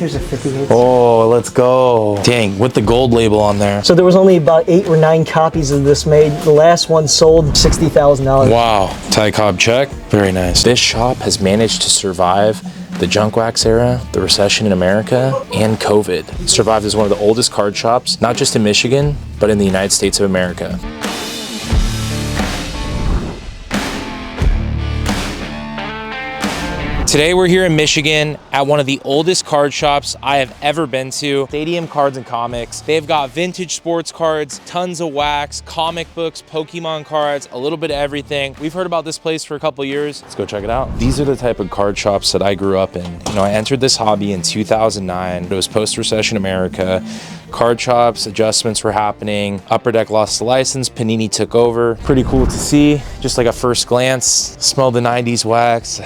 Here's a 58. Oh, let's go. Dang, with the gold label on there. So there was only about 8 or 9 copies of this made. The last one sold $60,000. Wow. Ty Cobb check. Very nice. This shop has managed to survive the junk wax era, the recession in America, and COVID. It survived as one of the oldest card shops, not just in Michigan, but in the United States of America. Today we're here in Michigan at one of the oldest card shops I have ever been to, Stadium Cards and Comics. They've got vintage sports cards, tons of wax, comic books, Pokemon cards, a little bit of everything. We've heard about this place for a couple of years. Let's go check it out. These are the type of card shops that I grew up in. You know, I entered this hobby in 2009. It was post-recession America. Card shops, adjustments were happening. Upper Deck lost the license, Panini took over. Pretty cool to see, just like a first glance. Smell the 90s wax.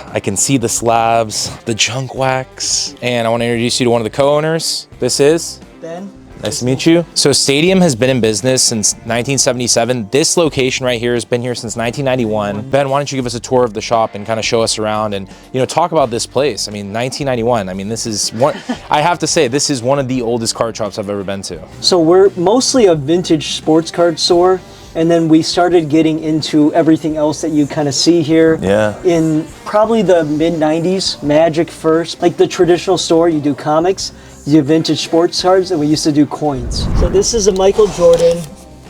I can see the slabs, the junk wax. And I want to introduce you to one of the co-owners. This is Ben. Nice to meet you. So Stadium has been in business since 1977. This location right here has been here since 1991. Ben, why don't you give us a tour of the shop and kind of show us around and, you know, talk about this place. I mean, 1991. I mean, this is one, I have to say, this is one of the oldest card shops I've ever been to. So we're mostly a vintage sports card store. And then we started getting into everything else that you kind of see here. Yeah. In probably the mid 90s, Magic first. Like the traditional store, you do comics, you do vintage sports cards, and we used to do coins. So this is a Michael Jordan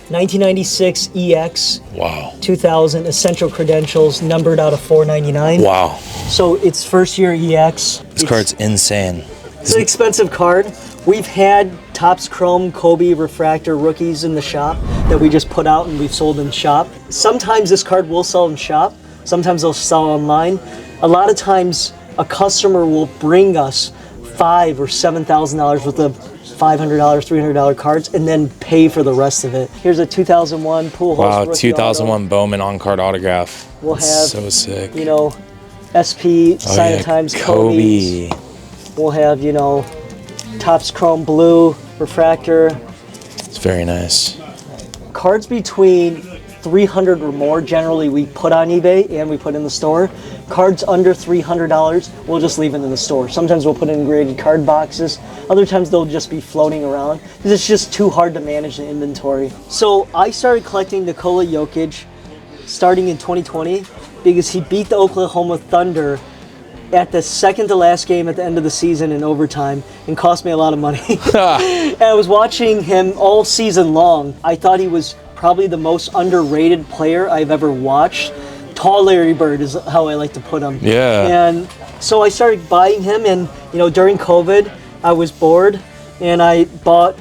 1996 EX. Wow. 2000 Essential Credentials, numbered out of 499. Wow. So it's first year EX. This card's insane. It's an expensive card. We've had Topps Chrome, Kobe, Refractor rookies in the shop that we just put out and we've sold in shop. Sometimes this card will sell in shop. Sometimes they'll sell online. A lot of times a customer will bring us $5,000 or $7,000 worth of $500, $300 cards and then pay for the rest of it. Here's a 2001 Pujols Wow, rookie 2001 auto. Bowman on-card autograph. We'll have, so sick. you know, SP, Sign of Times, Kobe. We'll have, you know, Topps Chrome Blue, Refractor. It's very nice. Cards between 300 or more, generally we put on eBay and we put in the store. Cards under $300, we'll just leave it in the store. Sometimes we'll put in graded card boxes. Other times they'll just be floating around because it's just too hard to manage the inventory. So I started collecting Nikola Jokic starting in 2020 because he beat the Oklahoma Thunder at the second to last game at the end of the season in overtime and cost me a lot of money. And I was watching him all season long. I thought he was probably the most underrated player I've ever watched. Tall Larry Bird is how I like to put him. Yeah. And so I started buying him, and you know, during COVID, I was bored and I bought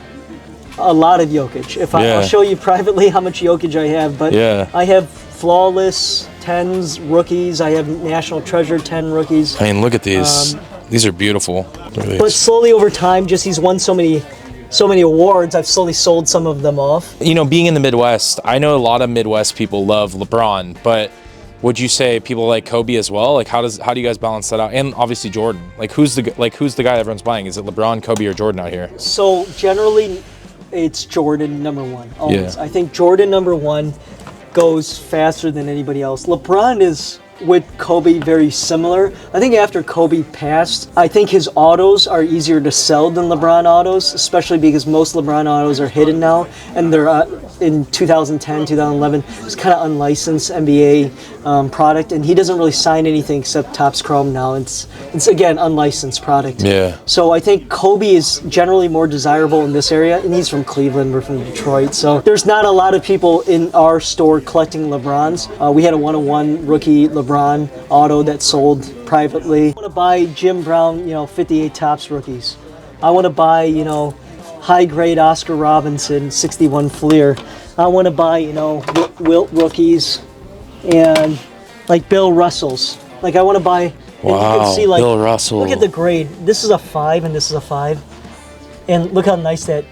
a lot of Jokic. I'll show you privately how much Jokic I have, but I have flawless 10s, rookies. I have National Treasure 10 rookies. I mean, look at these. These are beautiful. But slowly over time, just he's won so many awards, I've slowly sold some of them off. You know, being in the Midwest, I know a lot of Midwest people love LeBron, but would you say people like Kobe as well? Like, how do you guys balance that out? And obviously Jordan. Like, who's the guy everyone's buying? Is it LeBron, Kobe, or Jordan out here? So generally, it's Jordan number one. Always. Yeah. I think Jordan number one goes faster than anybody else. LeBron is with Kobe very similar. I think after Kobe passed, I think his autos are easier to sell than LeBron autos, especially because most LeBron autos are hidden now, and they're in 2010, 2011, it's kind of unlicensed NBA product, and he doesn't really sign anything except Topps Chrome now. It's again unlicensed product. Yeah. So I think Kobe is generally more desirable in this area, and he's from Cleveland, we're from Detroit, so there's not a lot of people in our store collecting LeBrons. We had a 101 rookie LeBron auto that sold privately. I want to buy Jim Brown, 58 Topps rookies. I want to buy, high-grade Oscar Robinson 61 Fleer. I want to buy, Wilt rookies and like Bill Russell's. Like I want to buy. Wow, you can see, like, Bill Russell. Look at the grade. This is a 5 and this is a 5, and look how nice that.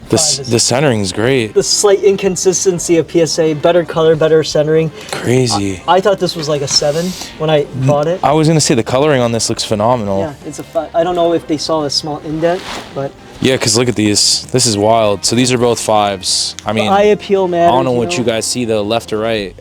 The centering's great. The slight inconsistency of PSA, better color, better centering. Crazy. I thought this was like a 7 when I bought it. I was gonna say the coloring on this looks phenomenal. Yeah, it's a 5. I don't know if they saw a small indent, but. Yeah, because look at these. This is wild. So these are both 5s. I mean, eye appeal matters. I don't know what you guys see, though, left or right.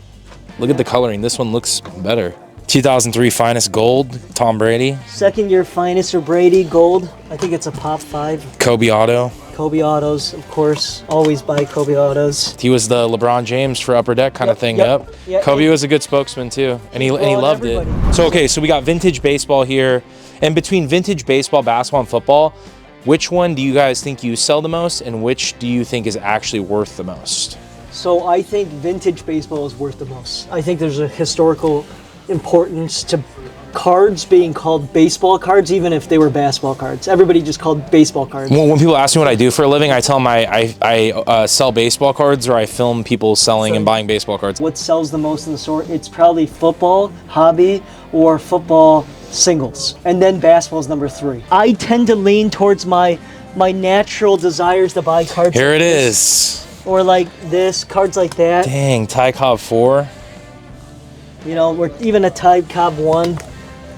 Look at the coloring. This one looks better. 2003 finest gold, Tom Brady. Second year finest or Brady gold. I think it's a pop 5. Kobe auto. Kobe autos, of course. Always buy Kobe autos. He was the LeBron James for Upper Deck kind of thing. Yep. Yeah, Kobe was a good spokesman too, and he loved everybody. it. So okay, so we got vintage baseball here, and between vintage baseball, basketball, and football, which one do you guys think you sell the most, and which do you think is actually worth the most? So I think vintage baseball is worth the most. I think there's a historical importance to cards being called baseball cards, even if they were basketball cards. Everybody just called baseball cards. When people ask me what I do for a living, I tell them I sell baseball cards, or I film people selling and buying baseball cards. What sells the most in the store? It's probably football, hobby, or football singles. And then basketball is number 3. I tend to lean towards my natural desires to buy cards. Here like it this, is. or like this, cards like that. Dang, Ty Cobb 4. You know, or even a Tide Cobb 1.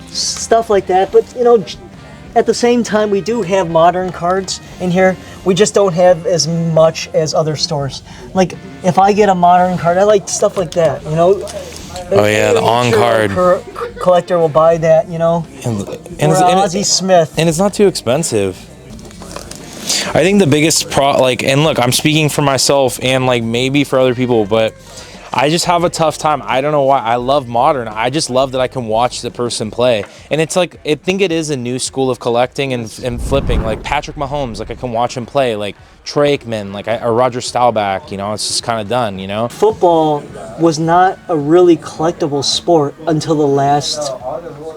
Stuff like that. But, you know, at the same time, we do have modern cards in here. We just don't have as much as other stores. Like, if I get a modern card, I like stuff like that, you know? Oh yeah, the on card. Collector will buy that, you know? And Or Ozzie Smith. And it's not too expensive. I think the biggest and look, I'm speaking for myself and like maybe for other people, but I just have a tough time. I don't know why. I love modern. I just love that I can watch the person play. And it's like, I think it is a new school of collecting and flipping. Like Patrick Mahomes, like I can watch him play. Like Troy Aikman, or Roger Staubach, you know, it's just kind of done, you know? Football was not a really collectible sport until the last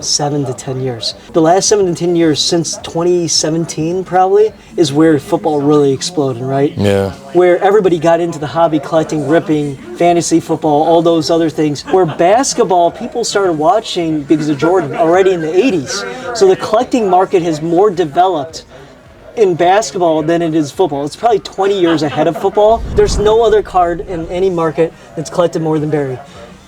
7 to 10 years. The last 7 to 10 years, since 2017 probably, is where football really exploded, right? Yeah. Where everybody got into the hobby collecting, ripping, fantasy football, all those other things. Where basketball, people started watching because of Jordan already in the 80s. So the collecting market has more developed in basketball than it is football. It's probably 20 years ahead of football. There's no other card in any market that's collected more than Barry.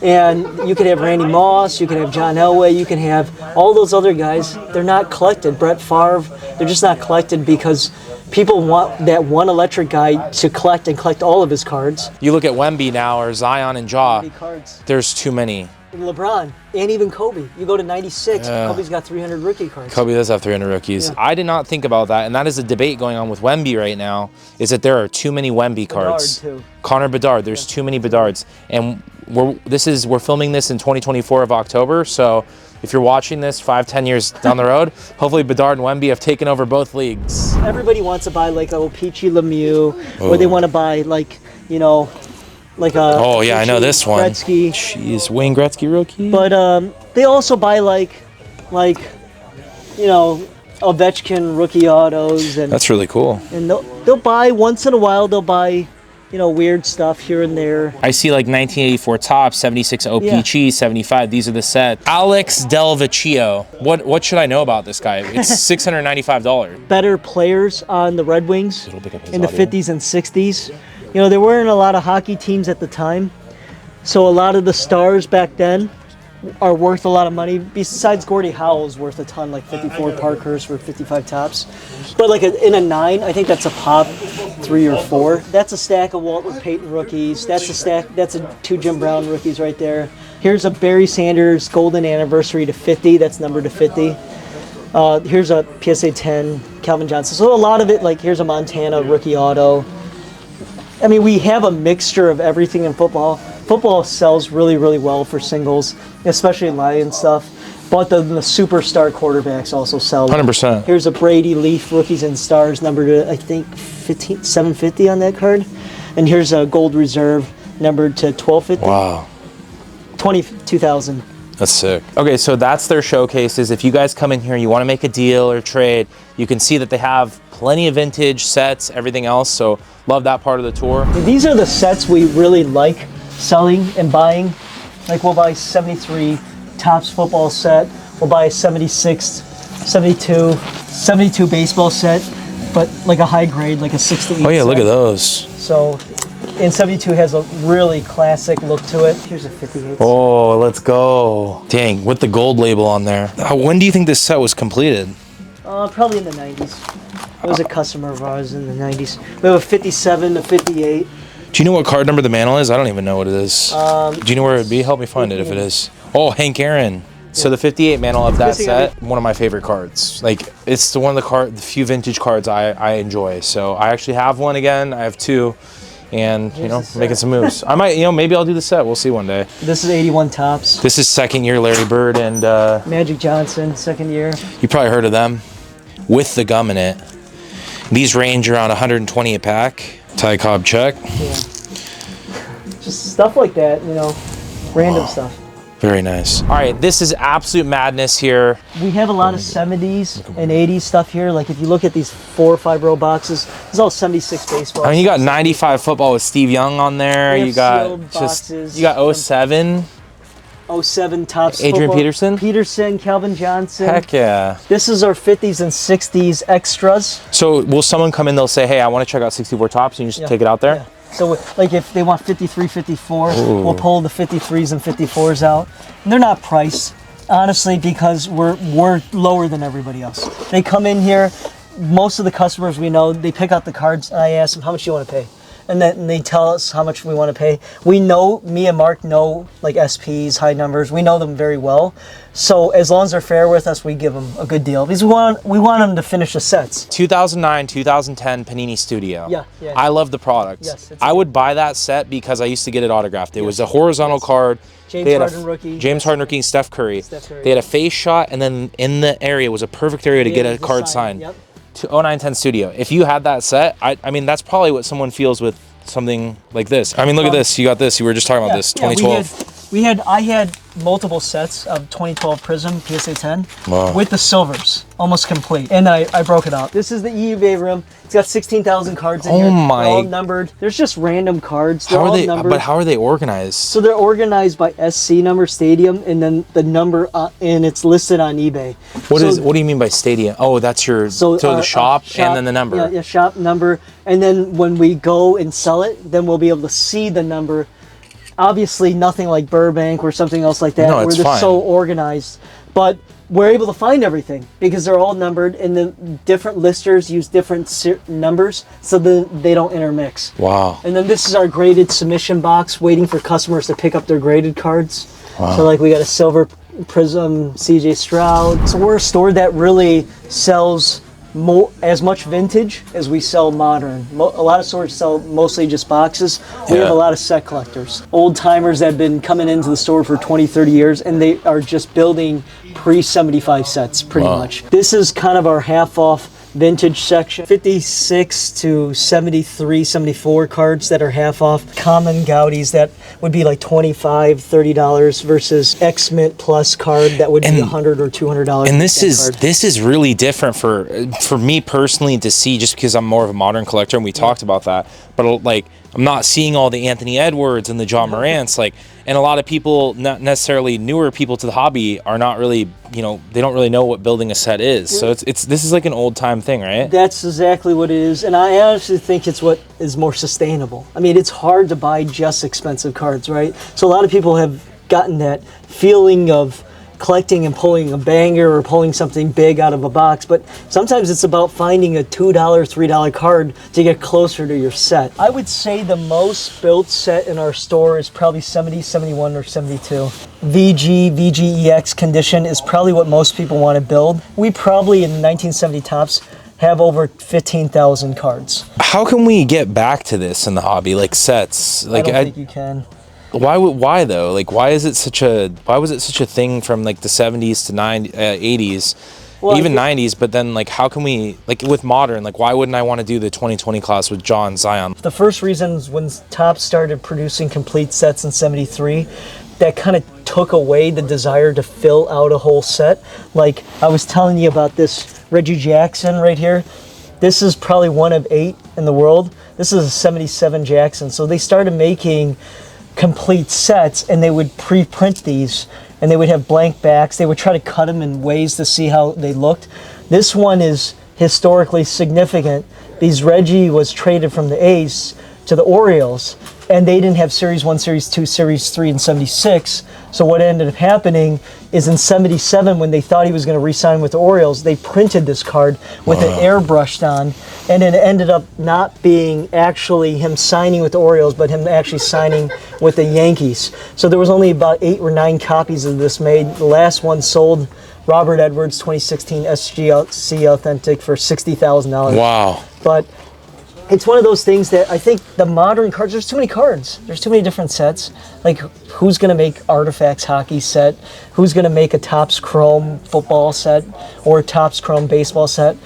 And you could have Randy Moss, you can have John Elway, you can have all those other guys. They're not collected. Brett Favre, they're just not collected because people want that one electric guy to collect and collect all of his cards. You look at Wemby now, or Zion and Ja, Cards. there's too many. And LeBron, and even Kobe. You go to 96, Kobe's got 300 rookie cards. Kobe does have 300 rookies. Yeah. I did not think about that, and that is a debate going on with Wemby right now, is that there are too many Wemby cards. Bedard, too. Connor Bedard, there's too many Bedards. And we're filming this in 2024 of October, so if you're watching this 5-10 years down the road, hopefully Bedard and Wemby have taken over both leagues. Everybody wants to buy like a Peachy Lemieux, or they want to buy like, you know, like a Oh yeah, I know this one. Gretzky. Jeez, Wayne Gretzky rookie. But they also buy like, you know, Ovechkin rookie autos, and That's really cool. and they'll buy once in a while. They'll buy, you know, weird stuff here and there. I see like 1984 Topps, 76 OPG, 75. These are the set. Alex Del Vecchio. What should I know about this guy? It's $695. Better players on the Red Wings It'll pick up his in the audio. 50s and 60s. You know, there weren't a lot of hockey teams at the time, so a lot of the stars back then are worth a lot of money. Besides Gordie Howe's worth a ton, like 54 Parkhurst for 55 Tops. But like in a 9, I think that's a pop 3 or 4. That's a stack of Walter Payton rookies. That's a 2 Jim Brown rookies right there. Here's a Barry Sanders golden anniversary to 50. That's numbered to 50. Here's a PSA 10 Calvin Johnson. So a lot of it, like here's a Montana rookie auto. I mean, we have a mixture of everything in football. Football sells really, really well for singles, especially Lion stuff. But the superstar quarterbacks also sell. 100%. Here's a Brady Leaf Rookies and Stars numbered to, I think, 750 on that card. And here's a Gold Reserve numbered to 1250. Wow. 22,000. That's sick. Okay, so that's their showcases. If you guys come in here and you want to make a deal or trade, you can see that they have plenty of vintage sets, everything else. So love that part of the tour. These are the sets we really like selling and buying. Like we'll buy 73 Topps football set. We'll buy a 76, 72 baseball set, but like a high grade, like a 6 to 8 Oh yeah, set. look at those. So, and 72 has a really classic look to it. Here's a 58. Oh, let's go. Dang, with the gold label on there. When do you think this set was completed? Probably in the 90s. It was a customer of ours in the 90s. We have a 57, a 58. Do you know what card number the mantle is? I don't even know what it is. Do you know where it would be? Help me find it if it is. Oh, Hank Aaron. So the 58 mantle of that set, one of my favorite cards. Like, it's the few vintage cards I enjoy. So I actually have one again. I have two, and you know, making some moves. I might, you know, maybe I'll do the set. We'll see one day. This is 81 Topps. This is second year Larry Bird and Magic Johnson, second year. You probably heard of them, with the gum in it. These range around 120 a pack. Ty Cobb check. Yeah. Just stuff like that, you know, random stuff. Very nice. All right, this is absolute madness here. We have a lot of 70s and 80s stuff here. Like if you look at these 4 or 5 row boxes, it's all 76 baseball. I mean, you got 95 football with Steve Young on there. You got boxes, you got 07. 07 Topps. Adrian football. Peterson, Calvin Johnson. Heck yeah. This is our 50s and 60s extras. So will someone come in, they'll say, hey, I want to check out 64 Topps, and you just take it out there? Yeah. So like if they want 53, 54, we'll pull the 53s and 54s out. And they're not priced, honestly, because we're lower than everybody else. They come in here, most of the customers we know, they pick out the cards, and I ask them, how much do you want to pay? And then they tell us how much we want to pay. We know, me and Mark know like SPs, high numbers. We know them very well. So as long as they're fair with us, we give them a good deal because we want them to finish the sets. 2009, 2010 Panini Studio. Yeah. I love the product. Yes, I would buy that set because I used to get it autographed. It was a horizontal card. James Harden rookie. James Harden rookie and Steph Curry. They had a face shot, and then in the area was a perfect area to get a card signed. Yep. 0910 Studio. If you had that set, I mean, that's probably what someone feels with something like this. I mean, look at this. You got this. You were just talking about this. 2012. I had multiple sets of 2012 Prism PSA 10 Wow. with the silvers, almost complete. And I broke it out. This is the eBay room. It's got 16,000 cards in here. My! They're all numbered. There's just random cards. They're all numbered. But how are they organized? So they're organized by SC number, stadium, and then the number, and it's listed on eBay. What do you mean by stadium? Oh, that's your the shop and then the number. Yeah, shop number. And then when we go and sell it, then we'll be able to see the number. Obviously, nothing like Burbank or something else like that, where they're so organized. But we're able to find everything because they're all numbered, and the different listers use different numbers so that they don't intermix. Wow. And then this is our graded submission box, waiting for customers to pick up their graded cards. Wow. So like we got a silver Prism CJ Stroud. So we're a store that really sells as much vintage as we sell modern. A lot of stores sell mostly just boxes. We have a lot of set collectors. Old timers that have been coming into the store for 20, 30 years, and they are just building pre-75 sets pretty much. This is kind of our half off vintage section. 56 to 73, 74 cards that are half off. Common Gaudies that would be like $25, $30 versus X-Mint Plus card that would be $100 or $200. And this is really different for me personally to see, just because I'm more of a modern collector, and we talked about that. But like, I'm not seeing all the Anthony Edwards and the John Morants, like, and a lot of people, not necessarily newer people to the hobby, are not really, you know, they don't really know what building a set is. So this is like an old time thing, right? That's exactly what it is, and I honestly think it's what is more sustainable. I mean, it's hard to buy just expensive cards, right? So a lot of people have gotten that feeling of collecting and pulling a banger or pulling something big out of a box, but sometimes it's about finding a $2, $3 card to get closer to your set. I would say the most built set in our store is probably 70, 71, or 72. VGEX condition is probably what most people want to build. We probably, in 1970 Topps, have over 15,000 cards. How can we get back to this in the hobby, like sets? Like, I don't think you can. Why though? Like, why was it such a thing from like the 70s to 80s, even 90s? But then, like, how can we, like, with modern, like, why wouldn't I want to do the 2020 class with John Zion? The first reason is when Topps started producing complete sets in '73, that kind of took away the desire to fill out a whole set. Like I was telling you about this Reggie Jackson right here. This is probably one of 8 in the world. This is a 77 Jackson. So they started making complete sets, and they would pre-print these, and they would have blank backs. They would try to cut them in ways to see how they looked. This one is historically significant. These Reggie was traded from the A's to the Orioles, and they didn't have Series 1, Series 2, Series 3 in 76. So what ended up happening is in 77, when they thought he was going to re-sign with the Orioles, they printed this card with it airbrushed on, and it ended up not being actually him signing with the Orioles, but him actually signing with the Yankees. So there was only about 8 or 9 copies of this made. The last one sold, Robert Edwards, 2016 SGC Authentic, for $60,000. Wow. But it's one of those things that I think the modern cards, there's too many cards. There's too many different sets. Like, who's going to make Artifacts hockey set? Who's going to make a Topps Chrome football set or a Topps Chrome baseball set?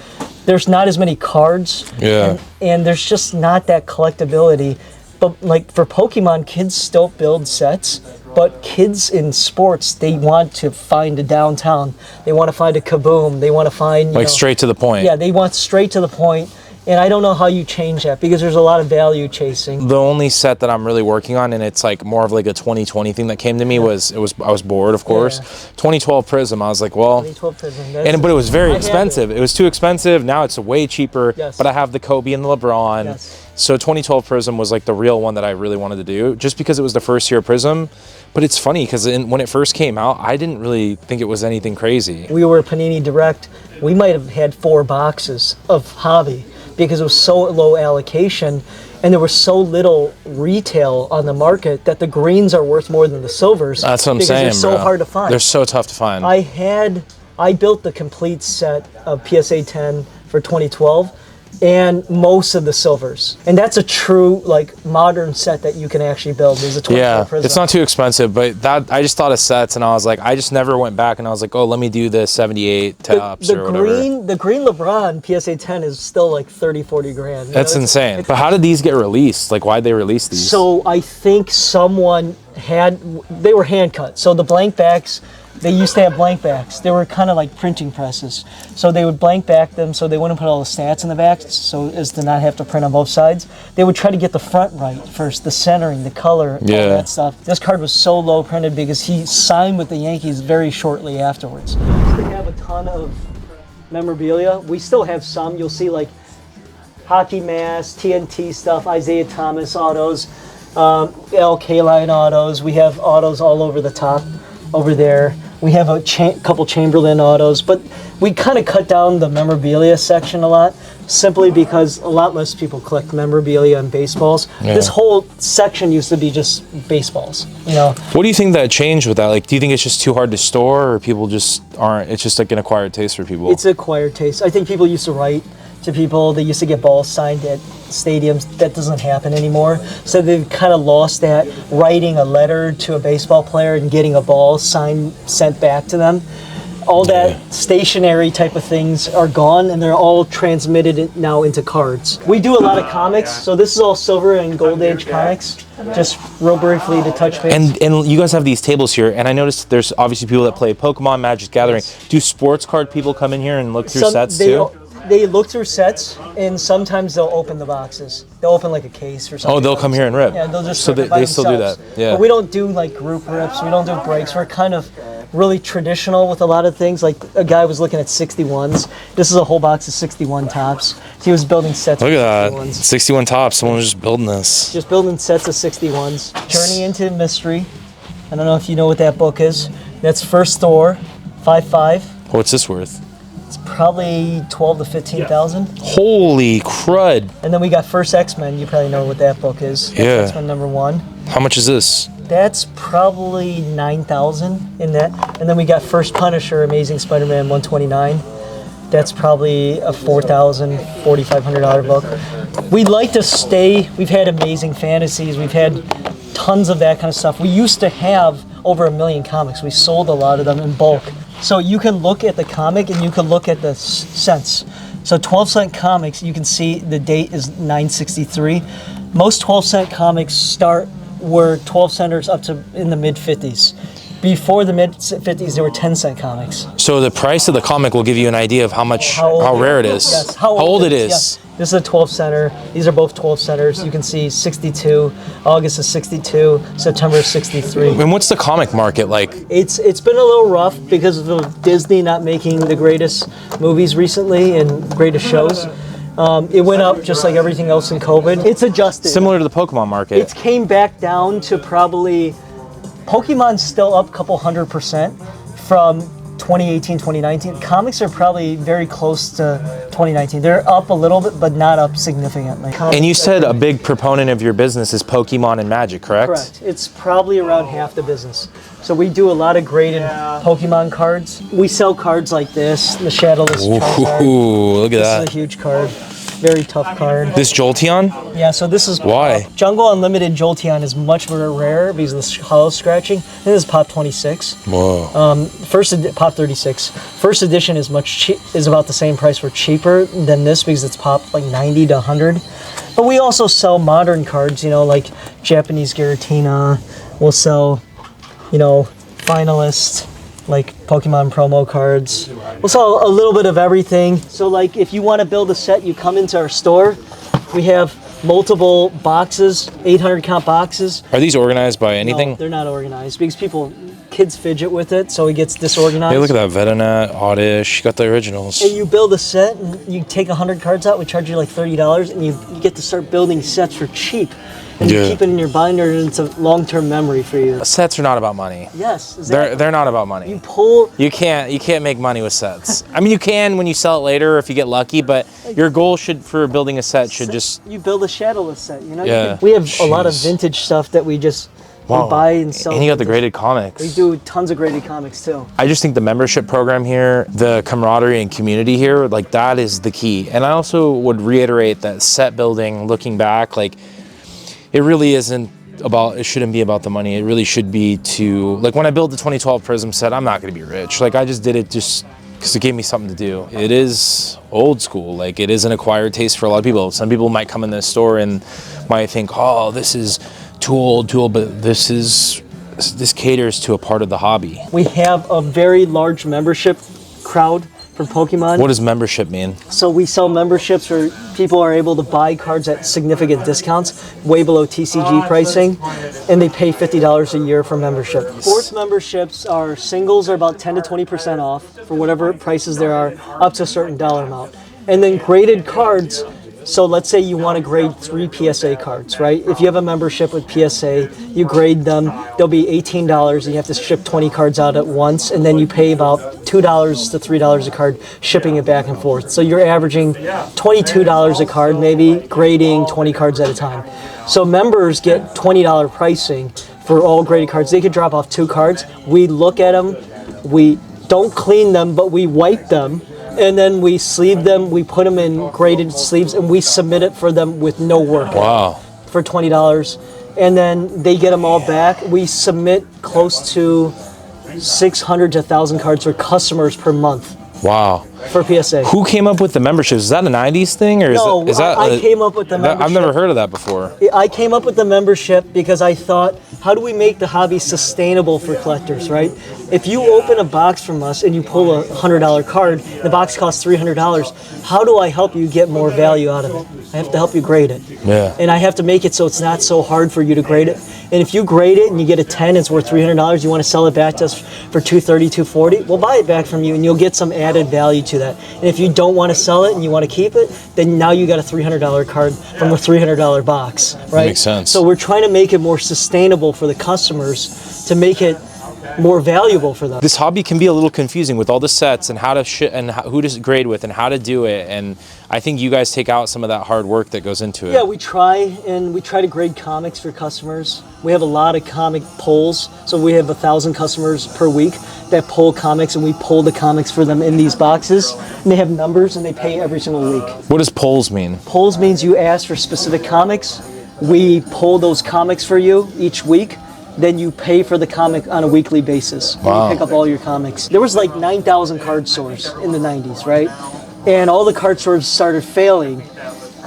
There's not as many cards. Yeah. And there's just not that collectability. But, like, for Pokemon, kids still build sets. But kids in sports, they want to find a downtown. They want to find a Kaboom. They want to find, Like, straight to the point. Yeah, they want straight to the point. And I don't know how you change that, because there's a lot of value chasing. The only set that I'm really working on, and it's like more of like a 2020 thing that came to me, was I was bored, of course. Yeah. 2012 Prism. I was like, well, 2012 Prism. but it was very expensive. It was too expensive. Now it's way cheaper. Yes. But I have the Kobe and the LeBron. Yes. So 2012 Prism was like the real one that I really wanted to do, just because it was the first year Prism. But it's funny because when it first came out, I didn't really think it was anything crazy. We were Panini Direct. We might have had 4 boxes of hobby, because it was so low allocation and there was so little retail on the market that the greens are worth more than the silvers. That's what I'm because saying, they're so bro. hard to find. They're so tough to find. I built the complete set of PSA 10 for 2012 and most of the silvers. And that's a true, like, modern set that you can actually build. There's a 24 Prism. It's not too expensive, but that I just thought of sets and I was like, I just never went back and I was like, oh, let me do the 78 Topps or whatever. The green LeBron PSA 10 is still like 30, 40 grand. That's insane. But how did these get released? Like, why'd they release these? So I think someone they were hand cut. So the blank backs, they used to have blank backs. They were kind of like printing presses. So they would blank back them so they wouldn't put all the stats in the back, so as to not have to print on both sides. They would try to get the front right first, the centering, the color, all that stuff. This card was so low printed because he signed with the Yankees very shortly afterwards. We used to have a ton of memorabilia. We still have some. You'll see like hockey masks, TNT stuff, Isaiah Thomas autos, LK line autos. We have autos all over the top over there. We have a couple Chamberlain autos, but we kind of cut down the memorabilia section a lot, simply because a lot less people collect memorabilia and baseballs. Yeah. This whole section used to be just baseballs, you know. What do you think that changed with that? Like, do you think it's just too hard to store, or people just aren't, it's just like an acquired taste for people? It's an acquired taste. I think people used to write to people. They used to get balls signed at stadiums. That doesn't happen anymore. So they've kind of lost that, writing a letter to a baseball player and getting a ball signed, sent back to them. All that stationary type of things are gone, and they're all transmitted now into cards. We do a lot of comics, so this is all silver and gold age comics. Just real briefly to touch base. And you guys have these tables here, and I noticed there's obviously people that play Pokemon, Magic Gathering. Do sports card people come in here and look through sets too? They look through sets, and sometimes they'll open the boxes. They'll open like a case or something. Oh, they'll come here and rip. Yeah, they'll just so rip it by they still do that. themselves. Yeah. But we don't do like group rips. We don't do breaks. We're kind of really traditional with a lot of things. Like a guy was looking at 61s. This is a whole box of 61 tops. He was building sets. Look at that, 61s. 61 tops. Someone was just building this. Just building sets of 61s. Journey into Mystery. I don't know if you know what that book is. That's first Thor, 5.5. What's this worth? It's probably 12 to 15,000. Holy crud! And then we got First X-Men. You probably know what that book is. That's Yeah. X-Men #1. How much is this? That's probably 9,000 in that. And then we got First Punisher, Amazing Spider-Man 129. That's probably a $4,000, $4,500 book. We'd like to stay. We've had Amazing Fantasies. We've had tons of that kind of stuff. We used to have over 1 million comics. We sold a lot of them in bulk. So you can look at the comic and you can look at the cents. So 12-cent comics, you can see the date is 963. Most 12-cent comics were 12 centers up to in the mid-50s. Before the mid-50s, there were 10-cent comics. So the price of the comic will give you an idea of how rare it is. Yes, how old it is. Yes. This is a 12 center. These are both 12 centers. You can see 62, August of 62, September of 63. And what's the comic market like? It's been a little rough because of Disney not making the greatest movies recently and greatest shows. It went up just like everything else in COVID. It's adjusted. Similar to the Pokemon market. It came back down to probably, Pokemon's still up a couple 100% from 2018, 2019. Comics are probably very close to 2019. They're up a little bit, but not up significantly. And you said a big proponent of your business is Pokemon and Magic, correct? Correct. It's probably around half the business. So we do a lot of graded Pokemon cards. We sell cards like this, the Shadowless Charizard. Ooh, look at that. This is a huge card. Very tough card. This Jolteon? Yeah, so this is... Why? Jungle Unlimited Jolteon is much more rare because of the hollow scratching. And this is Pop 26. Whoa. Pop 36. First edition is is about the same price or cheaper than this because it's Pop like 90 to 100. But we also sell modern cards, you know, like Japanese Giratina. We'll sell, you know, Finalist, like Pokemon promo cards. We'll sell a little bit of everything. So like if you want to build a set, you come into our store. We have multiple boxes, 800 count boxes. Are these organized by anything? No, they're not organized because kids fidget with it, so it gets disorganized. Hey, look at that Vetenet, Oddish. You got the originals. And you build a set, and you take 100 cards out. We charge you like $30, and you get to start building sets for cheap. And you keep it in your binder, and it's a long-term memory for you. Sets are not about money. Yes, exactly. They're not about money. You pull. You can't make money with sets. I mean, you can when you sell it later if you get lucky, but your goal for building a set should just... You build a Shadowless set, you know? Yeah. We have a lot of vintage stuff that we just we buy and sell. And you got the graded comics. We do tons of graded comics, too. I just think the membership program here, the camaraderie and community here, like that is the key. And I also would reiterate that set building, looking back, like it really isn't about, it shouldn't be about the money. It really should be to, like when I built the 2012 Prism set, I'm not going to be rich. Like I just did it just because it gave me something to do. It is old school. Like it is an acquired taste for a lot of people. Some people might come in this store and might think, oh, this is too old, but this caters to a part of the hobby. We have a very large membership crowd for Pokemon. What does membership mean? So we sell memberships where people are able to buy cards at significant discounts, way below TCG pricing, and they pay $50 a year for membership. Sports memberships are singles are about 10 to 20% off for whatever prices there are, up to a certain dollar amount. And then graded cards, so let's say you want to grade 3 PSA cards, right? If you have a membership with PSA, you grade them, they'll be $18, and you have to ship 20 cards out at once, and then you pay about $2 to $3 a card shipping it back and forth. So you're averaging $22 a card, maybe grading 20 cards at a time. So members get $20 pricing for all graded cards. They could drop off 2 cards. We look at them, we don't clean them, but we wipe them. And then we sleeve them, we put them in graded sleeves, and we submit it for them with no work. Wow. For $20. And then they get them all back. We submit close to 600 to 1,000 cards for customers per month. Wow. For PSA. Who came up with the memberships? Is that a 90s thing? Or is that I came up with the membership. I've never heard of that before. I came up with the membership because I thought, how do we make the hobby sustainable for collectors, right? If you open a box from us and you pull a $100 card, the box costs $300, how do I help you get more value out of it? I have to help you grade it. Yeah. And I have to make it so it's not so hard for you to grade it. And if you grade it and you get a 10, it's worth $300, you want to sell it back to us for $230, $240, we'll buy it back from you and you'll get some added value to that. And if you don't want to sell it and you want to keep it, then now you got a $300 card from a $300 box, right? That makes sense. So we're trying to make it more sustainable for the customers to make it more valuable for them. This hobby can be a little confusing with all the sets and how to and who to grade with and how to do it. And I think you guys take out some of that hard work that goes into it. Yeah, we try to grade comics for customers. We have a lot of comic polls. So we have 1,000 customers per week that poll comics, and we pull the comics for them in these boxes. And they have numbers and they pay every single week. What does polls mean? Polls means you ask for specific comics. We pull those comics for you each week. Then you pay for the comic on a weekly basis. Wow. You pick up all your comics. There was like 9,000 card stores in the 90s, right? And all the card stores started failing.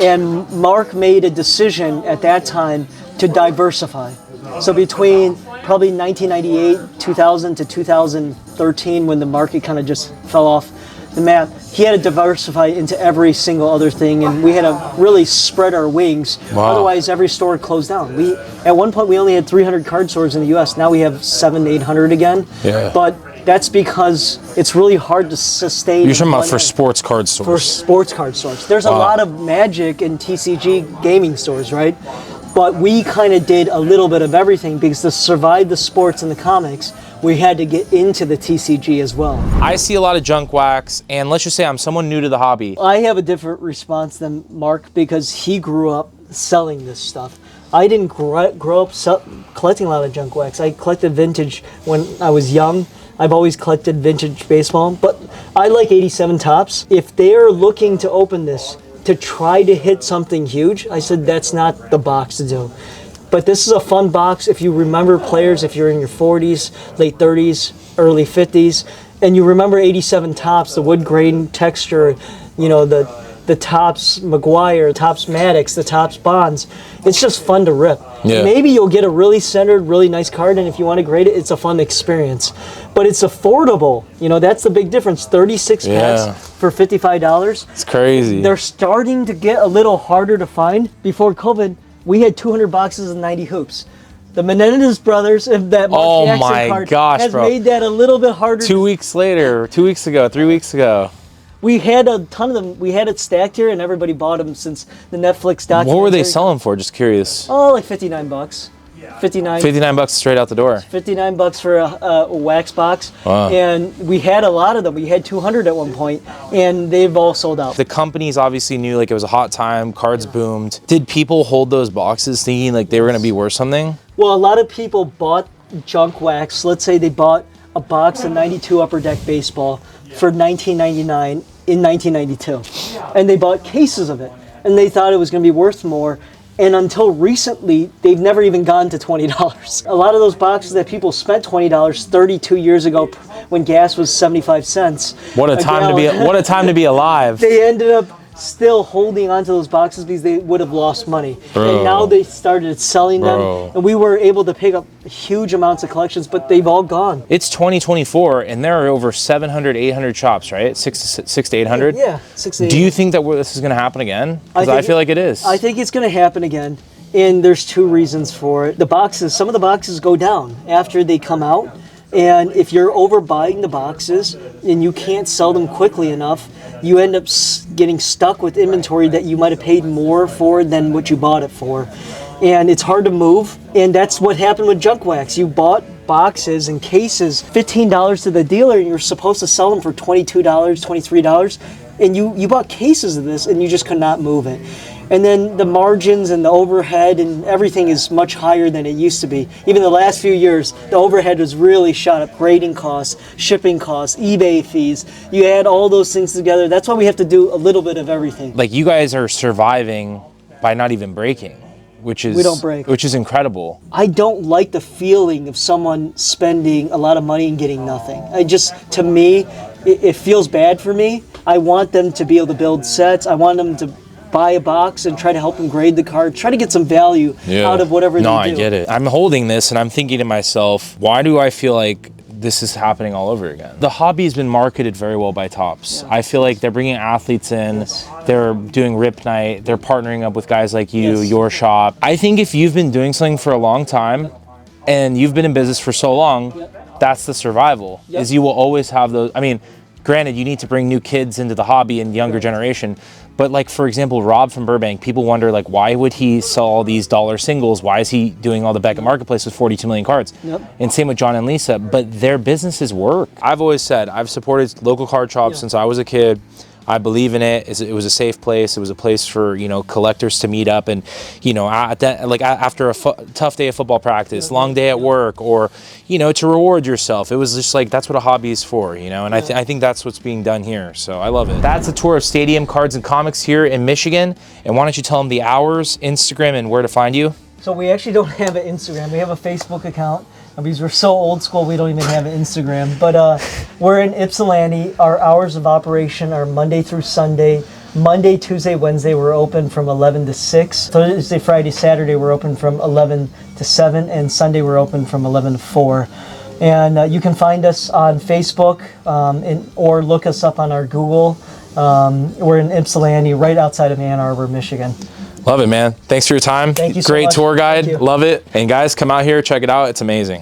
And Mark made a decision at that time to diversify. So between probably 1998, 2000 to 2013, when the market kind of just fell off the map, he had to diversify into every single other thing, and we had to really spread our wings. Wow. Otherwise, every store closed down. At one point, we only had 300 card stores in the U.S. Now we have 700, 800 again. Yeah. But That's because it's really hard to sustain. You're talking about for one- sports card for stores. sports card stores. There's a lot of Magic and TCG gaming stores, right? But we kind of did a little bit of everything because to survive the sports and the comics, we had to get into the TCG as well. I see a lot of junk wax, and let's just say I'm someone new to the hobby. I have a different response than Mark because he grew up selling this stuff. I didn't grow up collecting a lot of junk wax. I collected vintage when I was young. I've always collected vintage baseball, but I like 87 Topps. If they're looking to open this to try to hit something huge, I said that's not the box to do. But this is a fun box if you remember players, if you're in your 40s, late 30s, early 50s, and you remember 87 Topps, the wood grain texture, you know, the Topps McGuire, Topps Maddox, the Topps Bonds. It's just fun to rip. Yeah. Maybe you'll get a really centered, really nice card, and if you want to grade it, it's a fun experience. But it's affordable. You know, that's the big difference. 36 packs for $55. It's crazy. They're starting to get a little harder to find. Before COVID, we had 200 boxes and 90 hoops. The Menendez brothers, if that Mark Jackson card has made that a little bit harder. 2 weeks later, 2 weeks ago, 3 weeks ago. We had a ton of them. We had it stacked here, and everybody bought them since the Netflix documentary. What were they selling for? Just curious. Oh, like $59. 59 bucks straight out the door. $59 for a wax box. Wow. And we had a lot of them. We had 200 at one point, and they've all sold out. The companies obviously knew like it was a hot time, cards boomed. Did people hold those boxes thinking like they were going to be worth something? Well, a lot of people bought junk wax. Let's say they bought a box of 92 Upper Deck Baseball for $19.99 in 1992. And they bought cases of it. And they thought it was going to be worth more. And until recently, they've never even gone to $20. A lot of those boxes that people spent $20 32 years ago when gas was 75 cents. What a time to be alive. They ended up still holding onto those boxes because they would have lost money. Bro. And now they started selling them, and we were able to pick up huge amounts of collections, but they've all gone. It's 2024, and there are over 700, 800 shops, right? 6 to 800? Yeah, 6 to 800. Do you think that this is going to happen again? Because I feel like it is. I think it's going to happen again, and there's two reasons for it. The boxes, some of the boxes go down after they come out, and if you're overbuying the boxes and you can't sell them quickly enough, you end up getting stuck with inventory that you might have paid more for than what you bought it for. And it's hard to move, and that's what happened with junk wax. You bought boxes and cases, $15 to the dealer, and you're supposed to sell them for $22, $23, and you bought cases of this, and you just could not move it. And then the margins and the overhead and everything is much higher than it used to be. Even the last few years, the overhead was really shot up. Grading costs, shipping costs, eBay fees. You add all those things together. That's why we have to do a little bit of everything. Like you guys are surviving by not even breaking, which is we don't break. Which is incredible. I don't like the feeling of someone spending a lot of money and getting nothing. To me, it feels bad for me. I want them to be able to build sets. I want them to buy a box and try to help them grade the card, try to get some value out of whatever they do. No, I get it. I'm holding this and I'm thinking to myself, why do I feel like this is happening all over again? The hobby has been marketed very well by Topps. Yeah. I feel like they're bringing athletes in, they're doing Rip Night, they're partnering up with guys like you, your shop. I think if you've been doing something for a long time and you've been in business for so long, that's the survival, is you will always have those. I mean, granted, you need to bring new kids into the hobby and younger generation, but like, for example, Rob from Burbank, people wonder like, why would he sell all these dollar singles? Why is he doing all the Beckett Marketplace with 42 million cards? And same with John and Lisa, but their businesses work. I've always said, I've supported local card shops since I was a kid. I believe in it. It was a safe place. It was a place for, collectors to meet up and, after a tough day of football practice, long day at work, or, to reward yourself. It was just like, that's what a hobby is for, and I think that's what's being done here. So I love it. That's a tour of Stadium Cards and Comics here in Michigan. And why don't you tell them the hours, Instagram, and where to find you? So we actually don't have an Instagram. We have a Facebook account. Because we're so old school, we don't even have an Instagram. But we're in Ypsilanti. Our hours of operation are Monday through Sunday. Monday, Tuesday, Wednesday, we're open from 11 to 6. Thursday, Friday, Saturday, we're open from 11 to 7. And Sunday, we're open from 11 to 4. And you can find us on Facebook or look us up on our Google. We're in Ypsilanti, right outside of Ann Arbor, Michigan. Love it, man. Thanks for your time. Thank you so Great much. tour guide. Love it. And guys, come out here, check it out. It's amazing.